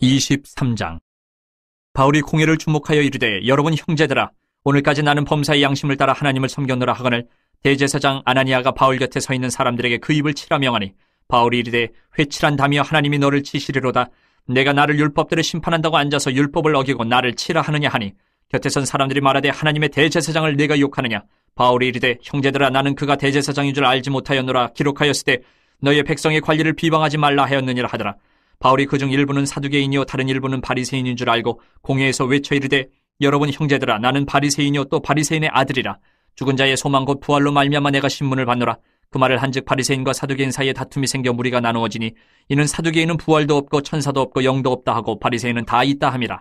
23장. 바울이 공회를 주목하여 이르되, 여러분 형제들아, 오늘까지 나는 범사의 양심을 따라 하나님을 섬겼노라 하거늘 대제사장 아나니아가 바울 곁에 서 있는 사람들에게 그 입을 치라 명하니, 바울이 이르되, 회칠한다며 하나님이 너를 치시리로다. 내가 나를 율법대로 심판한다고 앉아서 율법을 어기고 나를 치라 하느냐 하니, 곁에 선 사람들이 말하되, 하나님의 대제사장을 내가 욕하느냐. 바울이 이르되, 형제들아, 나는 그가 대제사장인 줄 알지 못하였노라. 기록하였을 때 너희의 백성의 관리를 비방하지 말라 하였느니라 하더라. 바울이 그중 일부는 사두개인이요 다른 일부는 바리새인인 줄 알고 공회에서 외쳐 이르되, 여러분 형제들아, 나는 바리새인이요 또 바리새인의 아들이라. 죽은 자의 소망 곧 부활로 말미암아 내가 신문을 받노라. 그 말을 한즉 바리새인과 사두개인 사이에 다툼이 생겨 무리가 나누어지니, 이는 사두개인은 부활도 없고 천사도 없고 영도 없다 하고 바리새인은 다 있다 함이라.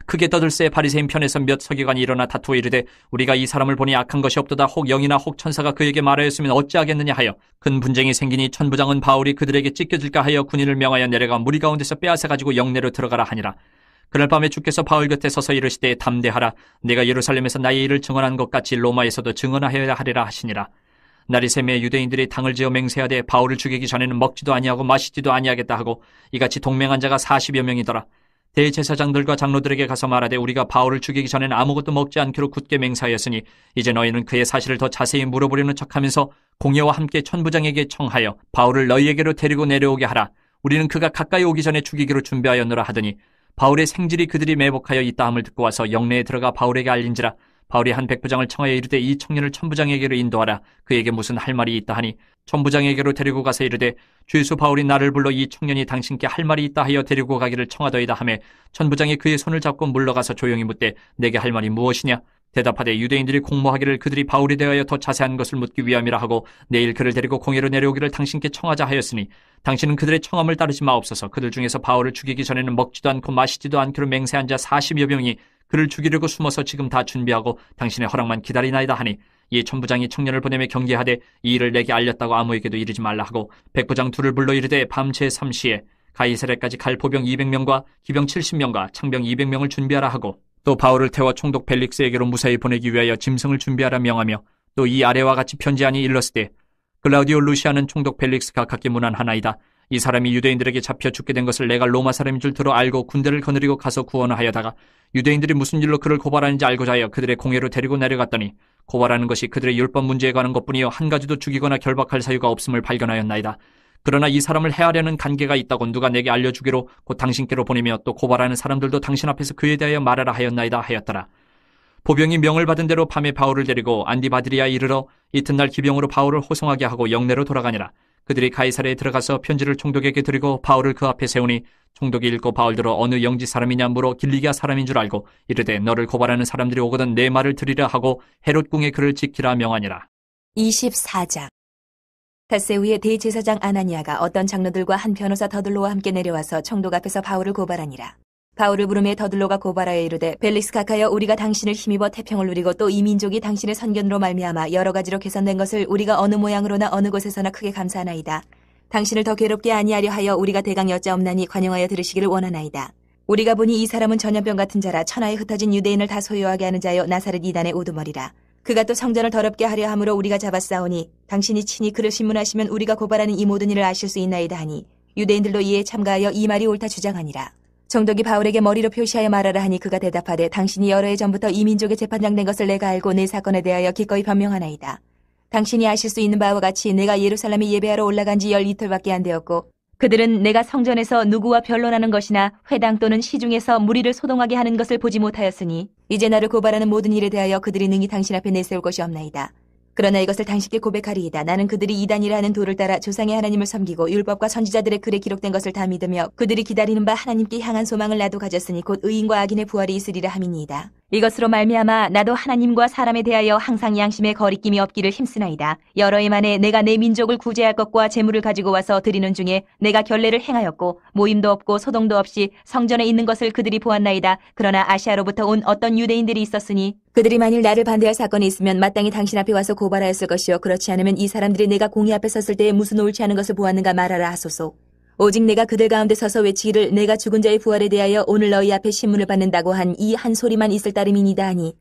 크게 떠들새 바리새인 편에서 몇 서기관이 일어나 다투어 이르되, 우리가 이 사람을 보니 악한 것이 없도다. 혹 영이나 혹 천사가 그에게 말하였으면 어찌하겠느냐 하여 큰 분쟁이 생기니, 천부장은 바울이 그들에게 찢겨질까 하여 군인을 명하여 내려가 무리 가운데서 빼앗아 가지고 영내로 들어가라 하니라. 그날 밤에 주께서 바울 곁에 서서 이르시되, 담대하라. 내가 예루살렘에서 나의 일을 증언한 것 같이 로마에서도 증언하여야 하리라 하시니라. 날이 새매 유대인들이 당을 지어 맹세하되, 바울을 죽이기 전에는 먹지도 아니하고 마시지도 아니하겠다 하고 이같이 동맹한 자가 40여 명이더라. 대제사장들과 장로들에게 가서 말하되, 우리가 바울을 죽이기 전에는 아무것도 먹지 않기로 굳게 맹세하였으니 이제 너희는 그의 사실을 더 자세히 물어보려는 척하면서 공회와 함께 천부장에게 청하여 바울을 너희에게로 데리고 내려오게 하라. 우리는 그가 가까이 오기 전에 죽이기로 준비하였노라 하더니, 바울의 생질이 그들이 매복하여 있다 함을 듣고 와서 영내에 들어가 바울에게 알린지라. 바울이 한 백부장을 청하여 이르되, 이 청년을 천부장에게로 인도하라. 그에게 무슨 할 말이 있다 하니, 천부장에게로 데리고 가서 이르되, 주예수 바울이 나를 불러 이 청년이 당신께 할 말이 있다 하여 데리고 가기를 청하더이다 하매, 천부장이 그의 손을 잡고 물러가서 조용히 묻되, 내게 할 말이 무엇이냐. 대답하되, 유대인들이 공모하기를 그들이 바울에 대하여 더 자세한 것을 묻기 위함이라 하고 내일 그를 데리고 공회로 내려오기를 당신께 청하자 하였으니, 당신은 그들의 청함을 따르지 마옵소서. 그들 중에서 바울을 죽이기 전에는 먹지도 않고 마시지도 않기로 맹세한 자 40여 명이 그를 죽이려고 숨어서 지금 다 준비하고 당신의 허락만 기다리나이다 하니, 이 천부장이 청년을 보내며 경계하되, 이 일을 내게 알렸다고 아무에게도 이르지 말라 하고 백부장 둘을 불러 이르되, 밤새 3시에 가이사랴까지 갈 보병 200명과 기병 70명과 창병 200명을 준비하라 하고, 또 바울을 태워 총독 벨릭스에게로 무사히 보내기 위하여 짐승을 준비하라 명하며, 또 이 아래와 같이 편지하니 일렀으되, 글라우디오 루시아는 총독 벨릭스가 각기 문안하나이다. 이 사람이 유대인들에게 잡혀 죽게 된 것을 내가 로마 사람인 줄 들어 알고 군대를 거느리고 가서 구원하여다가 유대인들이 무슨 일로 그를 고발하는지 알고자 하여 그들의 공회로 데리고 내려갔더니, 고발하는 것이 그들의 율법 문제에 관한 것뿐이요 한 가지도 죽이거나 결박할 사유가 없음을 발견하였나이다. 그러나 이 사람을 해하려는 관계가 있다고 누가 내게 알려주기로 곧 당신께로 보내며, 또 고발하는 사람들도 당신 앞에서 그에 대하여 말하라 하였나이다 하였더라. 보병이 명을 받은 대로 밤에 바울을 데리고 안디바드리아에 이르러 이튿날 기병으로 바울을 호송하게 하고 영내로 돌아가니라. 그들이 가이사랴에 들어가서 편지를 총독에게 드리고 바울을 그 앞에 세우니, 총독이 읽고 바울들어 어느 영지 사람이냐 물어 길리기아 사람인 줄 알고 이르되, 너를 고발하는 사람들이 오거든 내 말을 들으라 하고 헤롯 궁에 그를 지키라 명하니라. 24장. 닷새 후에 대제사장 아나니아가 어떤 장로들과 한 변호사 더들로와 함께 내려와서 총독 앞에서 바울을 고발하니라. 바울을 부르매 더들로가 고발하여 이르되, 벨릭스 각하여, 우리가 당신을 힘입어 태평을 누리고 또 이 민족이 당신의 선견으로 말미암아 여러 가지로 개선된 것을 우리가 어느 모양으로나 어느 곳에서나 크게 감사하나이다. 당신을 더 괴롭게 아니하려 하여 우리가 대강 여짜옵나니 관용하여 들으시기를 원하나이다. 우리가 보니 이 사람은 전염병 같은 자라 천하에 흩어진 유대인을 다 소유하게 하는 자여 나사렛 이단의 우두머리라. 그가 또 성전을 더럽게 하려 함으로 우리가 잡았사오니, 당신이 친히 그를 신문하시면 우리가 고발하는 이 모든 일을 아실 수 있나이다 하니, 유대인들도 이에 참가하여 이 말이 옳다 주장하니라. 총독이 바울에게 머리로 표시하여 말하라 하니, 그가 대답하되, 당신이 여러 해 전부터 이 민족의 재판장 된 것을 내가 알고 내 사건에 대하여 기꺼이 변명하나이다. 당신이 아실 수 있는 바와 같이 내가 예루살렘에 예배하러 올라간 지 12틀밖에 안 되었고, 그들은 내가 성전에서 누구와 변론하는 것이나 회당 또는 시중에서 무리를 소동하게 하는 것을 보지 못하였으니, 이제 나를 고발하는 모든 일에 대하여 그들이 능히 당신 앞에 내세울 것이 없나이다. 그러나 이것을 당신께 고백하리이다. 나는 그들이 이단이라 하는 도를 따라 조상의 하나님을 섬기고 율법과 선지자들의 글에 기록된 것을 다 믿으며 그들이 기다리는 바 하나님께 향한 소망을 나도 가졌으니 곧 의인과 악인의 부활이 있으리라 함이니이다. 이것으로 말미암아 나도 하나님과 사람에 대하여 항상 양심에 거리낌이 없기를 힘쓰나이다. 여러 해 만에 내가 내 민족을 구제할 것과 재물을 가지고 와서 드리는 중에 내가 결례를 행하였고 모임도 없고 소동도 없이 성전에 있는 것을 그들이 보았나이다. 그러나 아시아로부터 온 어떤 유대인들이 있었으니 그들이 만일 나를 반대할 사건이 있으면 마땅히 당신 앞에 와서 고발하였을 것이요, 그렇지 않으면 이 사람들이 내가 공의 앞에 섰을 때에 무슨 옳지 않은 것을 보았는가 말하라 하소서. 오직 내가 그들 가운데 서서 외치기를, 내가 죽은 자의 부활에 대하여 오늘 너희 앞에 신문을 받는다고 한 이 한 소리만 있을 따름이니이다 하니,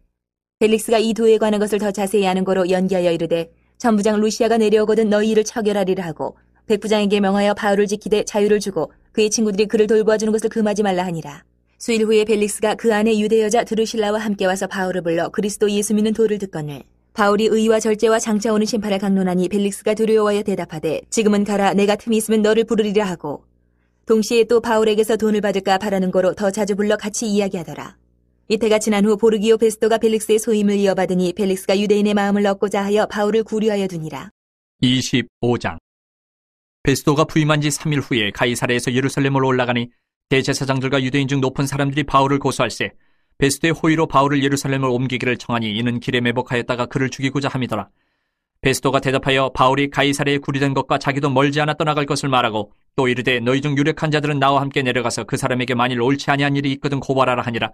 벨릭스가 이 도에 관한 것을 더 자세히 아는 거로 연기하여 이르되, 천부장 루시아가 내려오거든 너희 일을 처결하리라 하고 백부장에게 명하여 바울을 지키되 자유를 주고 그의 친구들이 그를 돌보아주는 것을 금하지 말라 하니라. 수일 후에 벨릭스가 그 안에 유대 여자 드루실라와 함께 와서 바울을 불러 그리스도 예수 믿는 도를 듣거늘 바울이 의와 절제와 장차 오는 심판을 강론하니 벨릭스가 두려워하여 대답하되 지금은 가라. 내가 틈이 있으면 너를 부르리라 하고 동시에 또 바울에게서 돈을 받을까 바라는 거로 더 자주 불러 같이 이야기하더라. 이때가 지난 후 보르기오 베스토가 벨릭스의 소임을 이어받으니 벨릭스가 유대인의 마음을 얻고자 하여 바울을 구류하여 두니라. 25장. 베스토가 부임한 지 3일 후에 가이사랴에서 예루살렘으로 올라가니 대제사장들과 유대인 중 높은 사람들이 바울을 고소할세 베스토의 호의로 바울을 예루살렘을 옮기기를 청하니 이는 길에 매복하였다가 그를 죽이고자 함이더라. 베스토가 대답하여 바울이 가이사랴에 구리된 것과 자기도 멀지 않아 떠나갈 것을 말하고 또 이르되 너희 중 유력한 자들은 나와 함께 내려가서 그 사람에게 만일 옳지 아니한 일이 있거든 고발하라 하니라.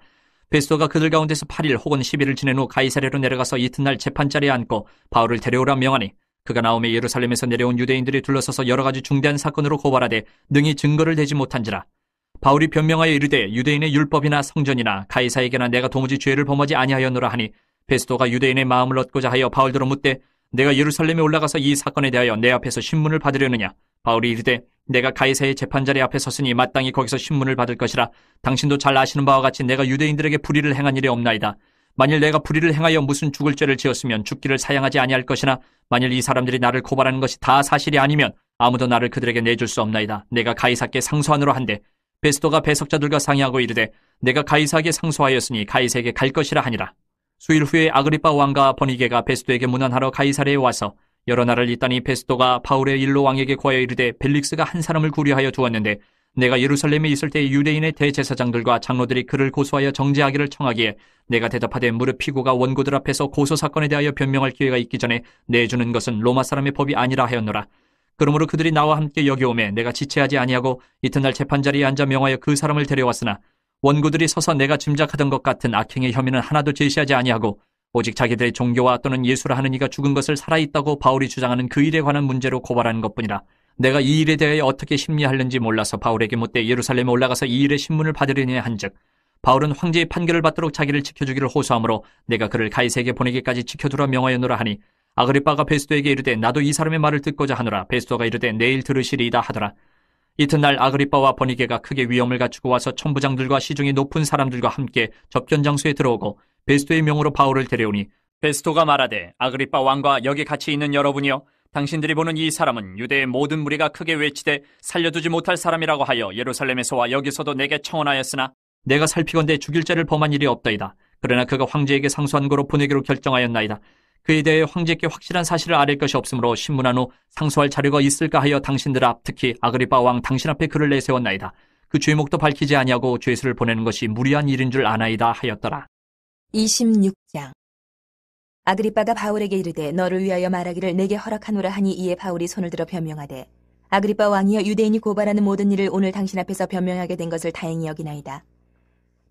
베스토가 그들 가운데서 8일 혹은 10일을 지낸 후 가이사랴로 내려가서 이튿날 재판자리에 앉고 바울을 데려오라 명하니 그가 나오매 예루살렘에서 내려온 유대인들이 둘러서서 여러 가지 중대한 사건으로 고발하되 능히 증거를 대지 못한지라. 바울이 변명하여 이르되 유대인의 율법이나 성전이나 가이사에게나 내가 도무지 죄를 범하지 아니하였노라 하니 베스토가 유대인의 마음을 얻고자 하여 바울더러 묻되 내가 예루살렘에 올라가서 이 사건에 대하여 내 앞에서 신문을 받으려느냐. 바울이 이르되 내가 가이사의 재판자리 앞에 섰으니 마땅히 거기서 신문을 받을 것이라. 당신도 잘 아시는 바와 같이 내가 유대인들에게 불의를 행한 일이 없나이다. 만일 내가 불의를 행하여 무슨 죽을 죄를 지었으면 죽기를 사양하지 아니할 것이나 만일 이 사람들이 나를 고발하는 것이 다 사실이 아니면 아무도 나를 그들에게 내줄 수 없나이다. 내가 가이사께 상소하노라 한데 베스토가 배석자들과 상의하고 이르되 내가 가이사에게 상소하였으니 가이사에게 갈 것이라 하니라. 수일 후에 아그리빠 왕과 버니게가 베스토에게 문안하러 가이사랴에 와서 여러 날을 있다니 베스토가 바울의 일로 왕에게 고하여 이르되 벨릭스가 한 사람을 구류하여 두었는데 내가 예루살렘에 있을 때 유대인의 대제사장들과 장로들이 그를 고소하여 정죄하기를 청하기에 내가 대답하되 무릇 피고가 원고들 앞에서 고소 사건에 대하여 변명할 기회가 있기 전에 내주는 것은 로마 사람의 법이 아니라 하였노라. 그러므로 그들이 나와 함께 여기 오매 내가 지체하지 아니하고 이튿날 재판자리에 앉아 명하여 그 사람을 데려왔으나 원고들이 서서 내가 짐작하던 것 같은 악행의 혐의는 하나도 제시하지 아니하고 오직 자기들의 종교와 또는 예수라 하는 이가 죽은 것을 살아있다고 바울이 주장하는 그 일에 관한 문제로 고발하는 것뿐이라. 내가 이 일에 대하여 어떻게 심리하는지 몰라서 바울에게 묻되 예루살렘에 올라가서 이 일의 신문을 받으려니 한즉 바울은 황제의 판결을 받도록 자기를 지켜주기를 호소하므로 내가 그를 가이사에게 보내기까지 지켜두라 명하였노라 하니 아그리빠가 베스토에게 이르되 나도 이 사람의 말을 듣고자 하노라. 베스토가 이르되 내일 들으시리이다 하더라. 이튿날 아그리빠와 버니게가 크게 위엄을 갖추고 와서 천부장들과 시중의 높은 사람들과 함께 접견 장소에 들어오고 베스토의 명으로 바울을 데려오니 베스토가 말하되 아그리빠 왕과 여기 같이 있는 여러분이여 당신들이 보는 이 사람은 유대의 모든 무리가 크게 외치되 살려두지 못할 사람이라고 하여 예루살렘에서와 여기서도 내게 청원하였으나 내가 살피건대 죽일 죄를 범한 일이 없다이다. 그러나 그가 황제에게 상소한 거로 보내기로 결정하였나이다. 그에 대해 황제께 확실한 사실을 아릴 것이 없으므로 신문한 후 상소할 자료가 있을까 하여 당신들 앞 특히 아그리빠 왕 당신 앞에 그를 내세웠나이다. 그 죄목도 밝히지 아니하고 죄수를 보내는 것이 무리한 일인 줄 아나이다 하였더라. 26장. 아그리빠가 바울에게 이르되 너를 위하여 말하기를 내게 허락하노라 하니 이에 바울이 손을 들어 변명하되 아그리빠 왕이여 유대인이 고발하는 모든 일을 오늘 당신 앞에서 변명하게 된 것을 다행히 여기나이다.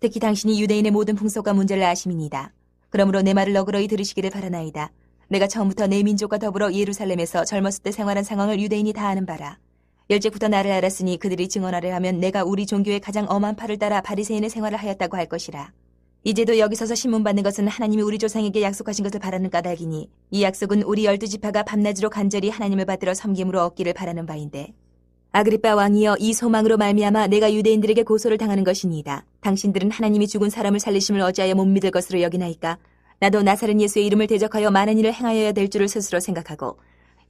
특히 당신이 유대인의 모든 풍속과 문제를 아심이니이다. 그러므로 내 말을 너그러이 들으시기를 바라나이다. 내가 처음부터 내 민족과 더불어 예루살렘에서 젊었을 때 생활한 상황을 유대인이 다 아는 바라. 일찍부터 나를 알았으니 그들이 증언하려 하면 내가 우리 종교의 가장 엄한 팔을 따라 바리새인의 생활을 하였다고 할 것이라. 이제도 여기 서서 신문 받는 것은 하나님이 우리 조상에게 약속하신 것을 바라는 까닭이니 이 약속은 우리 12지파가 밤낮으로 간절히 하나님을 받들어 섬김으로 얻기를 바라는 바인데 아그리빠 왕이여 이 소망으로 말미암아 내가 유대인들에게 고소를 당하는 것이니이다. 당신들은 하나님이 죽은 사람을 살리심을 어찌하여 못 믿을 것으로 여기나이까? 나도 나사렛 예수의 이름을 대적하여 많은 일을 행하여야 될 줄을 스스로 생각하고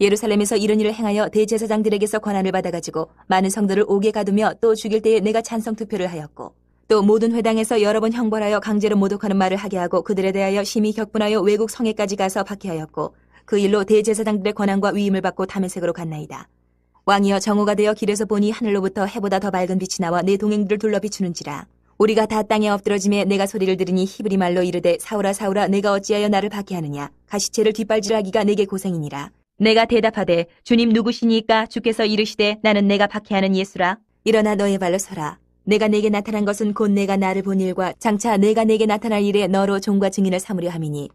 예루살렘에서 이런 일을 행하여 대제사장들에게서 권한을 받아가지고 많은 성도를 옥에 가두며 또 죽일 때에 내가 찬성 투표를 하였고 또 모든 회당에서 여러 번 형벌하여 강제로 모독하는 말을 하게 하고 그들에 대하여 심히 격분하여 외국 성에까지 가서 박해하였고 그 일로 대제사장들의 권한과 위임을 받고 다메섹으로 갔나이다. 왕이여 정오가 되어 길에서 보니 하늘로부터 해보다 더 밝은 빛이 나와 내 동행들을 둘러 비추는지라. 우리가 다 땅에 엎드러짐에 내가 소리를 들으니 히브리 말로 이르되 사울아 사울아 내가 어찌하여 나를 박해하느냐. 가시체를 뒷발질하기가 내게 고생이니라. 내가 대답하되 주님 누구시니까 주께서 이르시되 나는 내가 박해하는 예수라. 일어나 너의 발로 서라. 내가 내게 나타난 것은 곧 내가 나를 본 일과 장차 내가 내게 나타날 일에 너로 종과 증인을 삼으려 함이니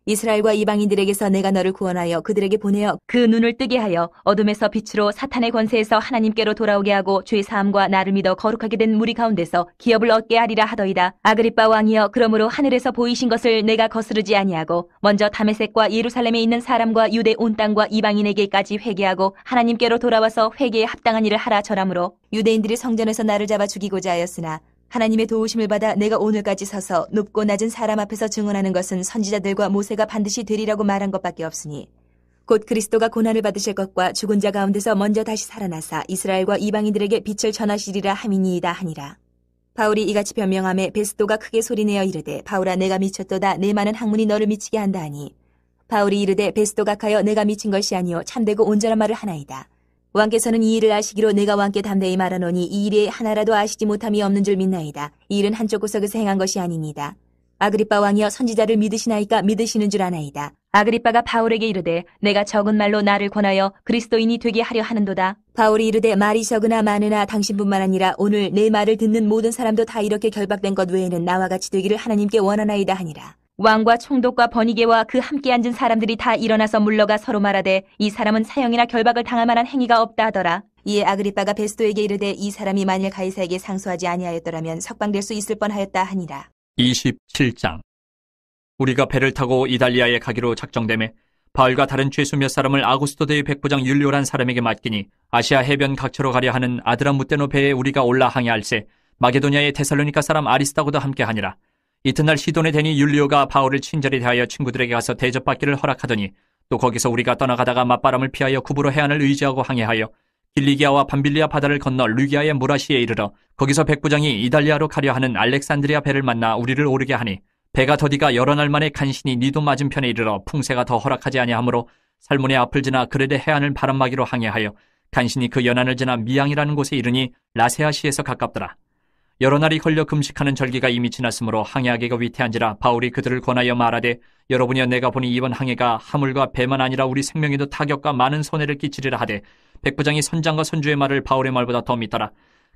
이스라엘과 이방인들에게서 내가 너를 구원하여 그들에게 보내어 그 눈을 뜨게 하여 어둠에서 빛으로 사탄의 권세에서 하나님께로 돌아오게 하고 죄 사함과 나를 믿어 거룩하게 된 무리 가운데서 기업을 얻게 하리라 하더이다. 아그리빠 왕이여, 그러므로 하늘에서 보이신 것을 내가 거스르지 아니하고 먼저 다메섹과 예루살렘에 있는 사람과 유대 온 땅과 이방인에게까지 회개하고 하나님께로 돌아와서 회개에 합당한 일을 하라 절하므로 유대인들이 성전에서 나를 잡아 죽이고자 하였으나 하나님의 도우심을 받아 내가 오늘까지 서서 높고 낮은 사람 앞에서 증언하는 것은 선지자들과 모세가 반드시 되리라고 말한 것밖에 없으니 곧 그리스도가 고난을 받으실 것과 죽은 자 가운데서 먼저 다시 살아나사 이스라엘과 이방인들에게 빛을 전하시리라 함이니이다 하니라. 바울이 이같이 변명하매 베스도가 크게 소리내어 이르되, 바울아, 내가 미쳤도다. 내 많은 학문이 너를 미치게 한다 하니, 바울이 이르되, 베스도 각하여 내가 미친 것이 아니요 참되고 온전한 말을 하나이다. 왕께서는 이 일을 아시기로 내가 왕께 담대히 말하노니 이 일에 하나라도 아시지 못함이 없는 줄 믿나이다. 이 일은 한쪽 구석에서 행한 것이 아니니이다. 아그리빠 왕이여, 선지자를 믿으시나이까? 믿으시는 줄 아나이다. 아그리빠가 바울에게 이르되, 내가 적은 말로 나를 권하여 그리스도인이 되게 하려 하는도다. 바울이 이르되, 말이 적으나 많으나 당신뿐만 아니라 오늘 내 말을 듣는 모든 사람도 다 이렇게 결박된 것 외에는 나와 같이 되기를 하나님께 원하나이다 하니라. 왕과 총독과 번이게와 그 함께 앉은 사람들이 다 일어나서 물러가 서로 말하되, 이 사람은 사형이나 결박을 당할 만한 행위가 없다 하더라. 이에 아그리빠가 베스도에게 이르되, 이 사람이 만일 가이사에게 상소하지 아니하였더라면 석방될 수 있을 뻔하였다 하니라. 27장. 우리가 배를 타고 이달리아에 가기로 작정되매 바울과 다른 죄수 몇 사람을 아구스토대의 백부장 율리오란 사람에게 맡기니, 아시아 해변 각처로 가려 하는 아드람무테노 배에 우리가 올라 항해할세 마게도냐의 데살로니가 사람 아리스다고도 함께하니라. 이튿날 시돈에 대니 율리오가 바울을 친절히 대하여 친구들에게 가서 대접받기를 허락하더니, 또 거기서 우리가 떠나가다가 맞바람을 피하여 구부로 해안을 의지하고 항해하여 길리기아와 밤빌리아 바다를 건너 루기아의 무라시에 이르러 거기서 백부장이 이달리아로 가려 하는 알렉산드리아 배를 만나 우리를 오르게 하니, 배가 더디가 여러 날 만에 간신히 니도 맞은편에 이르러 풍세가 더 허락하지 아니하므로 살몬의 앞을 지나 그레데 해안을 바람막이로 항해하여 간신히 그 연안을 지나 미양이라는 곳에 이르니 라세아시에서 가깝더라. 여러 날이 걸려 금식하는 절기가 이미 지났으므로 항해하기가 위태한지라 바울이 그들을 권하여 말하되, 여러분이여, 내가 보니 이번 항해가 하물과 배만 아니라 우리 생명에도 타격과 많은 손해를 끼치리라 하되, 백부장이 선장과 선주의 말을 바울의 말보다 더 믿더라.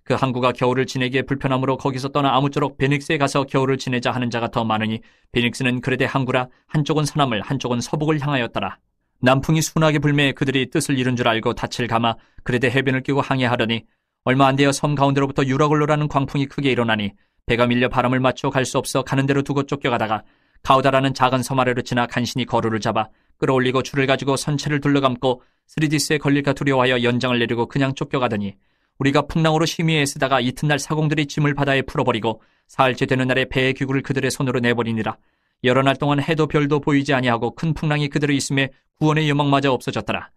그 항구가 겨울을 지내기에 불편하므로 거기서 떠나 아무쪼록 베닉스에 가서 겨울을 지내자 하는 자가 더 많으니, 베닉스는 그레데 항구라 한쪽은 서남을 한쪽은 서북을 향하였더라. 남풍이 순하게 불매 그들이 뜻을 이룬 줄 알고 닻을 감아 그레데 해변을 끼고 항해하더니, 얼마 안 되어 섬 가운데로부터 유라굴로라는 광풍이 크게 일어나니 배가 밀려 바람을 맞춰 갈 수 없어 가는 대로 두고 쫓겨가다가 가우다라는 작은 섬 아래로 지나 간신히 거루를 잡아 끌어올리고 줄을 가지고 선체를 둘러감고 스리디스에 걸릴까 두려워하여 연장을 내리고 그냥 쫓겨가더니, 우리가 풍랑으로 심히 애쓰다가 이튿날 사공들이 짐을 바다에 풀어버리고 사흘째 되는 날에 배의 기구를 그들의 손으로 내버리니라. 여러 날 동안 해도 별도 보이지 아니하고 큰 풍랑이 그들의 있음에 구원의 여망마저 없어졌더라.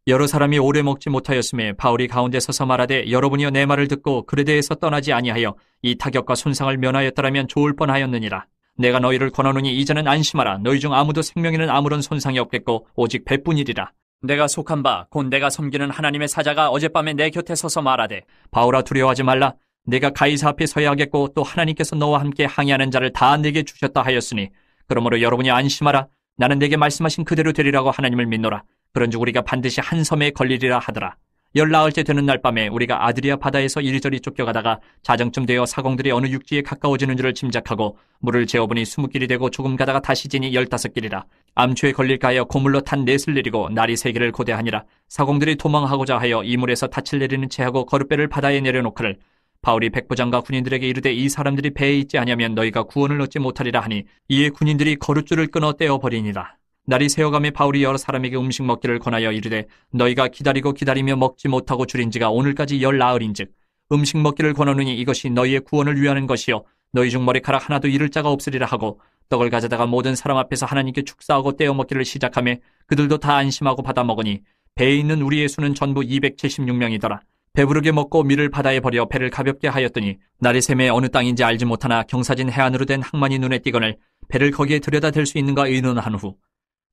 여러 사람이 오래 먹지 못하였음에 바울이 가운데 서서 말하되, 여러분이여, 내 말을 듣고 그레데에서 떠나지 아니하여 이 타격과 손상을 면하였더라면 좋을 뻔하였느니라. 내가 너희를 권하노니 이제는 안심하라. 너희 중 아무도 생명에는 아무런 손상이 없겠고 오직 배뿐이리라. 내가 속한 바 곧 내가 섬기는 하나님의 사자가 어젯밤에 내 곁에 서서 말하되, 바울아, 두려워하지 말라. 내가 가이사 앞에 서야 하겠고 또 하나님께서 너와 함께 항해하는 자를 다 내게 주셨다 하였으니, 그러므로 여러분이 안심하라. 나는 내게 말씀하신 그대로 되리라고 하나님을 믿노라. 그런즉 우리가 반드시 한 섬에 걸리리라 하더라. 14일째 되는 날 밤에 우리가 아드리아 바다에서 이리저리 쫓겨가다가 자정쯤 되어 사공들이 어느 육지에 가까워지는 줄을 짐작하고 물을 재어보니 20길이 되고 조금 가다가 다시 지니 15길이라. 암초에 걸릴까 하여 고물로 탄 넷을 내리고 날이 3개를 고대하니라. 사공들이 도망하고자 하여 이물에서 닻을 내리는 채하고 거룻배를 바다에 내려놓거를 바울이 백부장과 군인들에게 이르되, 이 사람들이 배에 있지 아니하면 너희가 구원을 얻지 못하리라 하니, 이에 군인들이 거룻줄을 끊어 떼어버리니라. 날이 새어가며 바울이 여러 사람에게 음식 먹기를 권하여 이르되, 너희가 기다리고 기다리며 먹지 못하고 줄인 지가 오늘까지 10나흘인즉 음식 먹기를 권하노니 이것이 너희의 구원을 위하는 것이요 너희 중 머리카락 하나도 잃을 자가 없으리라 하고, 떡을 가져다가 모든 사람 앞에서 하나님께 축사하고 떼어 먹기를 시작하며 그들도 다 안심하고 받아 먹으니 배에 있는 우리의 수는 전부 276명이더라. 배부르게 먹고 밀을 바다에 버려 배를 가볍게 하였더니 날이 새매 어느 땅인지 알지 못하나 경사진 해안으로 된 항만이 눈에 띄거늘 배를 거기에 들여다 댈 수 있는가 의논한 후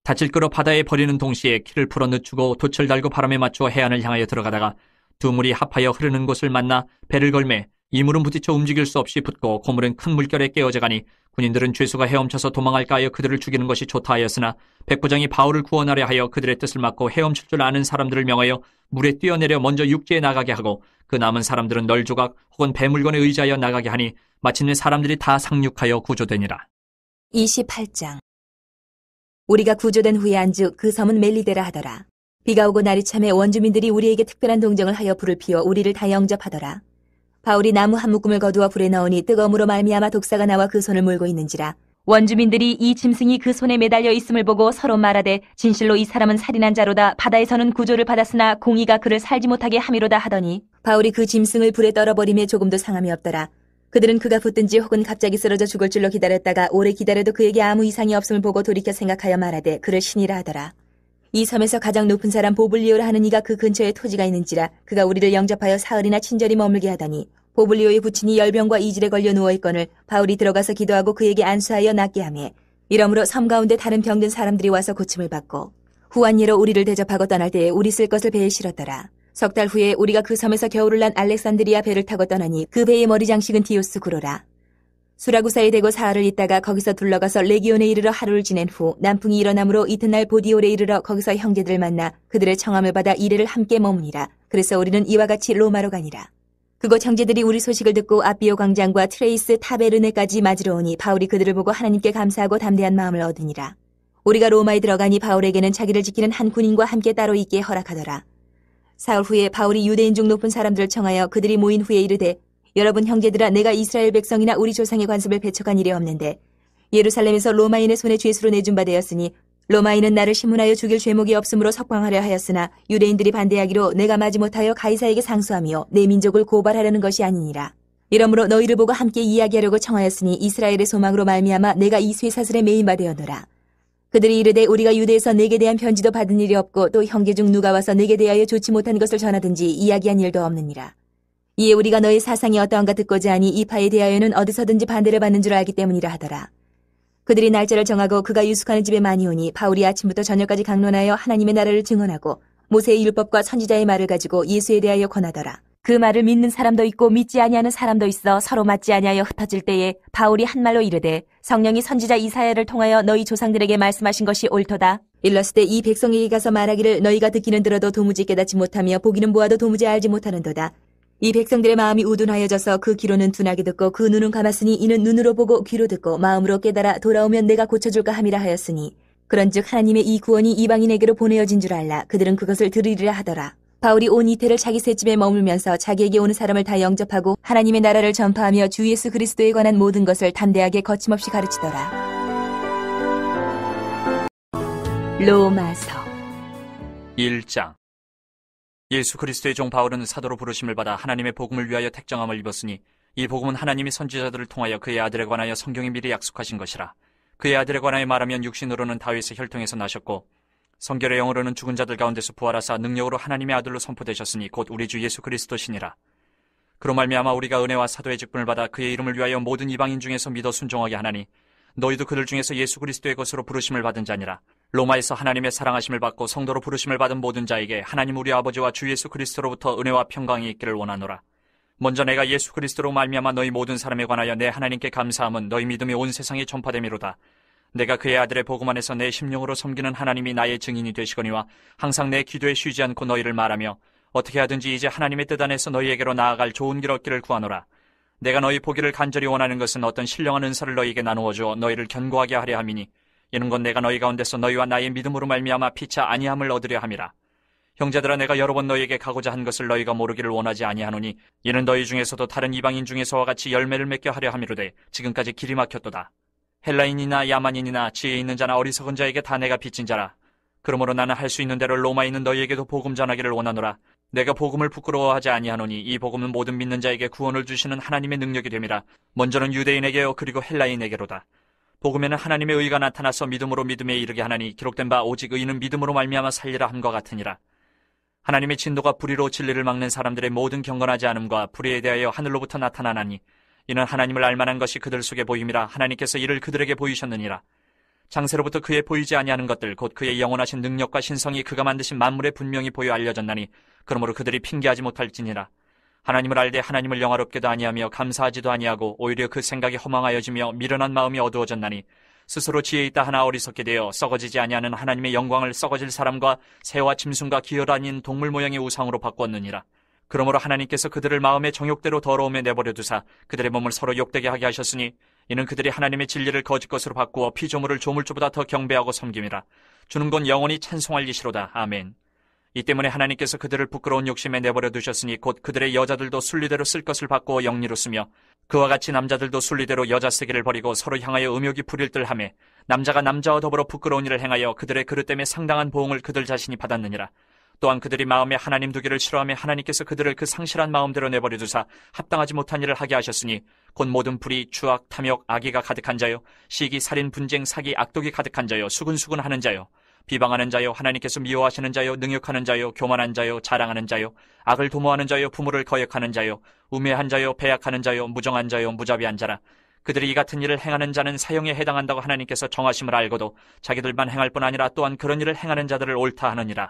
닻을 끌어 바다에 버리는 동시에 키를 풀어 늦추고 돛을 달고 바람에 맞춰 해안을 향하여 들어가다가 두 물이 합하여 흐르는 곳을 만나 배를 걸매 이물은 부딪혀 움직일 수 없이 붙고 고물은 큰 물결에 깨어져 가니 군인들은 죄수가 헤엄쳐서 도망할까 하여 그들을 죽이는 것이 좋다 하였으나 백부장이 바울을 구원하려 하여 그들의 뜻을 막고 헤엄칠 줄 아는 사람들을 명하여 물에 뛰어내려 먼저 육지에 나가게 하고 그 남은 사람들은 널조각 혹은 배물건에 의지하여 나가게 하니 마침내 사람들이 다 상륙하여 구조되니라. 28장. 우리가 구조된 후에 안주 그 섬은 멜리데라 하더라. 비가 오고 날이 참에 원주민들이 우리에게 특별한 동정을 하여 불을 피워 우리를 다 영접하더라. 바울이 나무 한 묶음을 거두어 불에 넣으니 뜨거움으로 말미암아 독사가 나와 그 손을 물고 있는지라. 원주민들이 이 짐승이 그 손에 매달려 있음을 보고 서로 말하되 진실로 이 사람은 살인한 자로다. 바다에서는 구조를 받았으나 공의가 그를 살지 못하게 함이로다 하더니 바울이 그 짐승을 불에 떨어버림에 조금도 상함이 없더라. 그들은 그가 붙든지 혹은 갑자기 쓰러져 죽을 줄로 기다렸다가 오래 기다려도 그에게 아무 이상이 없음을 보고 돌이켜 생각하여 말하되 그를 신이라 하더라. 이 섬에서 가장 높은 사람 보블리오라 하는 이가 그 근처에 토지가 있는지라. 그가 우리를 영접하여 사흘이나 친절히 머물게 하더니 보블리오의 부친이 열병과 이질에 걸려 누워있거늘 바울이 들어가서 기도하고 그에게 안수하여 낫게 하매 이러므로 섬 가운데 다른 병든 사람들이 와서 고침을 받고 후한 예로 우리를 대접하고 떠날 때에 우리 쓸 것을 배에 실었더라. 석 달 후에 우리가 그 섬에서 겨울을 난 알렉산드리아 배를 타고 떠나니 그 배의 머리 장식은 디오스 구로라. 수라구사에 대고 사흘을 있다가 거기서 둘러가서 레기온에 이르러 하루를 지낸 후 남풍이 일어나므로 이튿날 보디올에 이르러 거기서 형제들을 만나 그들의 청함을 받아 이래를 함께 머무니라. 그래서 우리는 이와 같이 로마로 가니라. 그곳 형제들이 우리 소식을 듣고 아비오 광장과 트레이스 타베르네까지 맞으러 오니 바울이 그들을 보고 하나님께 감사하고 담대한 마음을 얻으니라. 우리가 로마에 들어가니 바울에게는 자기를 지키는 한 군인과 함께 따로 있게 허락하더라. 사흘 후에 바울이 유대인 중 높은 사람들을 청하여 그들이 모인 후에 이르되 여러분 형제들아, 내가 이스라엘 백성이나 우리 조상의 관습을 배척한 일이 없는데 예루살렘에서 로마인의 손에 죄수로 내준 바 되었으니 로마인은 나를 신문하여 죽일 죄목이 없으므로 석방하려 하였으나 유대인들이 반대하기로 내가 마지못하여 가이사에게 상수하며 내 민족을 고발하려는 것이 아니니라. 이러므로 너희를 보고 함께 이야기하려고 청하였으니 이스라엘의 소망으로 말미암아 내가 이 쇠사슬에 매인 바 되었노라. 그들이 이르되 우리가 유대에서 내게 대한 편지도 받은 일이 없고 또 형제 중 누가 와서 내게 대하여 좋지 못한 것을 전하든지 이야기한 일도 없느니라. 이에 우리가 너의 사상이 어떠한가 듣고자 하니 이 파에 대하여는 어디서든지 반대를 받는 줄 알기 때문이라 하더라. 그들이 날짜를 정하고 그가 유숙하는 집에 많이 오니 바울이 아침부터 저녁까지 강론하여 하나님의 나라를 증언하고 모세의 율법과 선지자의 말을 가지고 예수에 대하여 권하더라. 그 말을 믿는 사람도 있고 믿지 아니하는 사람도 있어 서로 맞지 아니하여 흩어질 때에 바울이 한 말로 이르되 성령이 선지자 이사야를 통하여 너희 조상들에게 말씀하신 것이 옳도다. 일렀을 때 이 백성에게 가서 말하기를 너희가 듣기는 들어도 도무지 깨닫지 못하며 보기는 보아도 도무지 알지 못하는도다. 이 백성들의 마음이 우둔하여져서 그 귀로는 둔하게 듣고 그 눈은 감았으니 이는 눈으로 보고 귀로 듣고 마음으로 깨달아 돌아오면 내가 고쳐줄까 함이라 하였으니 그런즉 하나님의 이 구원이 이방인에게로 보내어진 줄 알라. 그들은 그것을 들으리라 하더라. 바울이 온 이태를 자기 셋집에 머물면서 자기에게 오는 사람을 다 영접하고 하나님의 나라를 전파하며 주 예수 그리스도에 관한 모든 것을 담대하게 거침없이 가르치더라. 로마서 1장. 예수 그리스도의 종 바울은 사도로 부르심을 받아 하나님의 복음을 위하여 택정함을 입었으니 이 복음은 하나님이 선지자들을 통하여 그의 아들에 관하여 성경에 미리 약속하신 것이라. 그의 아들에 관하여 말하면 육신으로는 다윗의 혈통에서 나셨고 성결의 영으로는 죽은 자들 가운데서 부활하사 능력으로 하나님의 아들로 선포되셨으니 곧 우리 주 예수 그리스도시니라. 그로 말미암아 우리가 은혜와 사도의 직분을 받아 그의 이름을 위하여 모든 이방인 중에서 믿어 순종하게 하나니 너희도 그들 중에서 예수 그리스도의 것으로 부르심을 받은 자니라. 로마에서 하나님의 사랑하심을 받고 성도로 부르심을 받은 모든 자에게 하나님 우리 아버지와 주 예수 그리스도로부터 은혜와 평강이 있기를 원하노라. 먼저 내가 예수 그리스도로 말미암아 너희 모든 사람에 관하여 내 하나님께 감사함은 너희 믿음이 온 세상에 전파됨이로다. 내가 그의 아들의 복음 안에서 내 심령으로 섬기는 하나님이 나의 증인이 되시거니와 항상 내 기도에 쉬지 않고 너희를 말하며 어떻게 하든지 이제 하나님의 뜻 안에서 너희에게로 나아갈 좋은 길 얻기를 구하노라. 내가 너희 보기를 간절히 원하는 것은 어떤 신령한 은사를 너희에게 나누어 주어 너희를 견고하게 하려 함이니 이는 건 내가 너희 가운데서 너희와 나의 믿음으로 말미암아 피차 아니함을 얻으려 함이라. 형제들아, 내가 여러 번 너희에게 가고자 한 것을 너희가 모르기를 원하지 아니하노니 이는 너희 중에서도 다른 이방인 중에서와 같이 열매를 맺게 하려 함이로되 지금까지 길이 막혔도다. 헬라인이나 야만인이나 지혜 있는 자나 어리석은 자에게 다 내가 빚진 자라. 그러므로 나는 할 수 있는 대로 로마에 있는 너희에게도 복음 전하기를 원하노라. 내가 복음을 부끄러워하지 아니하노니 이 복음은 모든 믿는 자에게 구원을 주시는 하나님의 능력이 됨이라. 먼저는 유대인에게요 그리고 헬라인에게로다. 복음에는 하나님의 의가 나타나서 믿음으로 믿음에 이르게 하나니 기록된 바 오직 의인은 믿음으로 말미암아 살리라 함과 같으니라. 하나님의 진도가 불의로 진리를 막는 사람들의 모든 경건하지 않음과 불의에 대하여 하늘로부터 나타나나니 이는 하나님을 알만한 것이 그들 속에 보임이라. 하나님께서 이를 그들에게 보이셨느니라. 장세로부터 그의 보이지 아니하는 것들 곧 그의 영원하신 능력과 신성이 그가 만드신 만물에 분명히 보여 알려졌나니 그러므로 그들이 핑계하지 못할지니라. 하나님을 알되 하나님을 영화롭게도 아니하며 감사하지도 아니하고 오히려 그 생각이 허망하여지며 미련한 마음이 어두워졌나니 스스로 지혜 있다 하나 어리석게 되어 썩어지지 아니하는 하나님의 영광을 썩어질 사람과 새와 짐승과 기혈 아닌 동물 모양의 우상으로 바꾸었느니라. 그러므로 하나님께서 그들을 마음의 정욕대로 더러움에 내버려 두사 그들의 몸을 서로 욕되게 하게 하셨으니 이는 그들이 하나님의 진리를 거짓 것으로 바꾸어 피조물을 조물주보다 더 경배하고 섬김이라. 주는 곧 영원히 찬송할 이시로다. 아멘. 이 때문에 하나님께서 그들을 부끄러운 욕심에 내버려 두셨으니 곧 그들의 여자들도 순리대로 쓸 것을 바꾸어 영리로 쓰며 그와 같이 남자들도 순리대로 여자 세기를 버리고 서로 향하여 음욕이 부릴 듯하며 남자가 남자와 더불어 부끄러운 일을 행하여 그들의 그릇 때문에 상당한 보응을 그들 자신이 받았느니라. 또한 그들이 마음에 하나님 두기를 싫어하며 하나님께서 그들을 그 상실한 마음대로 내버려 두사 합당하지 못한 일을 하게 하셨으니 곧 모든 불의, 추악, 탐욕, 악의가 가득한 자요, 시기, 살인, 분쟁, 사기, 악독이 가득한 자요, 수근수근하는 자요, 비방하는 자요, 하나님께서 미워하시는 자요, 능욕하는 자요, 교만한 자요, 자랑하는 자요, 악을 도모하는 자요, 부모를 거역하는 자요, 우매한 자요, 배약하는 자요, 무정한 자요, 무자비한 자라. 그들이 이 같은 일을 행하는 자는 사형에 해당한다고 하나님께서 정하심을 알고도 자기들만 행할 뿐 아니라 또한 그런 일을 행하는 자들을 옳다 하느니라.